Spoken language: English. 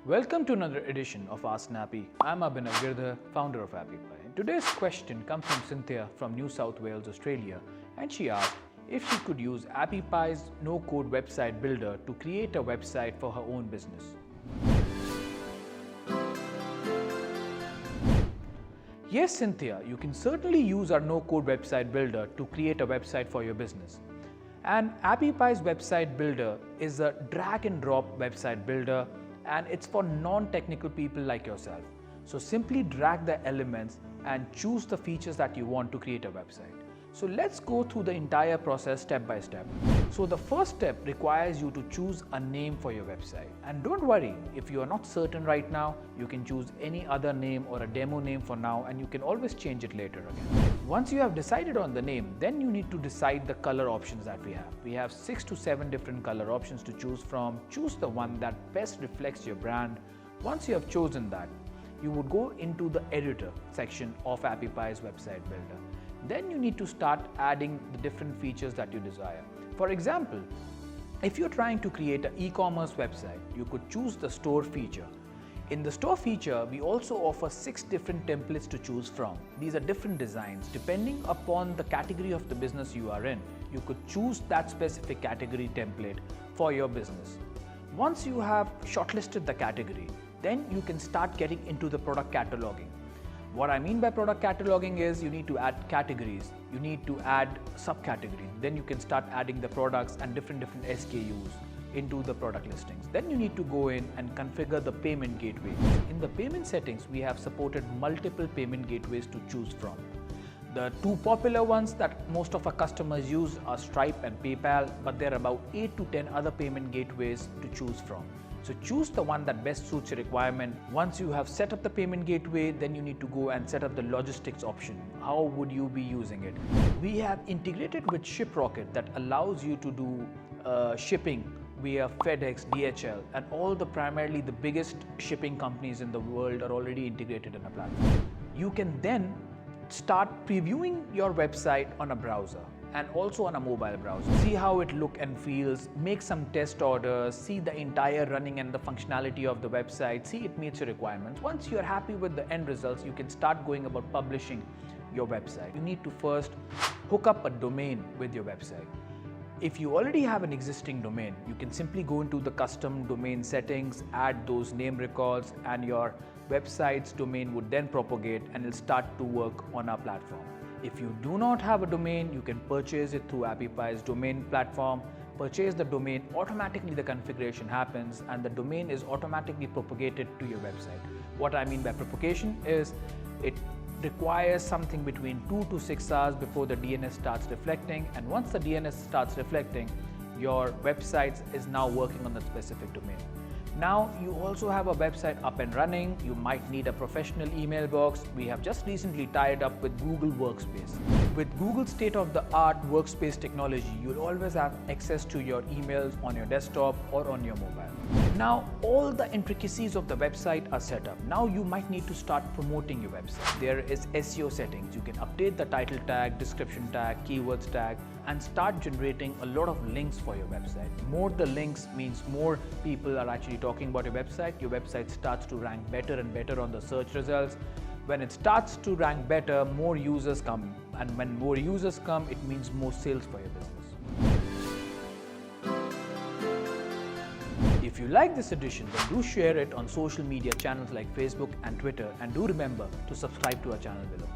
Welcome to another edition of Ask Snappy. I'm Abhinav Girdhar, founder of AppyPie. Today's question comes from Cynthia from New South Wales, Australia, and she asked if she could use AppyPie's no-code website builder to create a website for her own business. Yes, Cynthia, you can certainly use our no-code website builder to create a website for your business. And AppyPie's website builder is a drag and drop website builder, and it's for non-technical people like yourself. So simply drag the elements and choose the features that you want to create a website. So let's go through the entire process step by step. So the first step requires you to choose a name for your website. And don't worry, if you are not certain right now, you can choose any other name or a demo name for now, and you can always change it later again. Once you have decided on the name, then you need to decide the color options that we have. We have 6 to 7 different color options to choose from. Choose the one that best reflects your brand. Once you have chosen that, you would go into the editor section of AppyPie's website builder. Then you need to start adding the different features that you desire. For example, if you're trying to create an e-commerce website, you could choose the store feature. In the store feature, we also offer 6 different templates to choose from. These are different designs. Depending upon the category of the business you are in, you could choose that specific category template for your business. Once you have shortlisted the category, then you can start getting into the product cataloging. What I mean by product cataloging is you need to add categories, you need to add subcategories, then you can start adding the products and different SKUs into the product listings. Then you need to go in and configure the payment gateway. In the payment settings, we have supported multiple payment gateways to choose from. The 2 popular ones that most of our customers use are Stripe and PayPal, but there are about 8 to 10 other payment gateways to choose from. So choose the one that best suits your requirement. Once you have set up the payment gateway, then you need to go and set up the logistics option. How would you be using it? We have integrated with ShipRocket that allows you to do shipping via FedEx, DHL, and all primarily the biggest shipping companies in the world are already integrated in a platform. You can then start previewing your website on a browser and also on a mobile browser. See how it looks and feels, make some test orders, see the entire running and the functionality of the website, see it meets your requirements. Once you're happy with the end results, you can start going about publishing your website. You need to first hook up a domain with your website. If you already have an existing domain, you can simply go into the custom domain settings, add those name records, and your website's domain would then propagate and it'll start to work on our platform. If you do not have a domain, you can purchase it through AppyPie's domain platform. Purchase the domain, automatically the configuration happens and the domain is automatically propagated to your website. What I mean by propagation is it requires something between 2 to 6 hours before the DNS starts reflecting, and once the DNS starts reflecting, your website is now working on that specific domain. Now you also have a website up and running. You might need a professional email box. We have just recently tied up with Google Workspace. With Google's state-of-the-art workspace technology, you'll always have access to your emails on your desktop or on your mobile. Now all the intricacies of the website are set up. Now you might need to start promoting your website. There is SEO settings. You can update the title tag, description tag, keywords tag, and start generating a lot of links for your website. More the links means more people are actually talking about your website starts to rank better and better on the search results. When it starts to rank better, more users come, and when more users come, it means more sales for your business. If you like this edition, then do share it on social media channels like Facebook and Twitter, and do remember to subscribe to our channel below.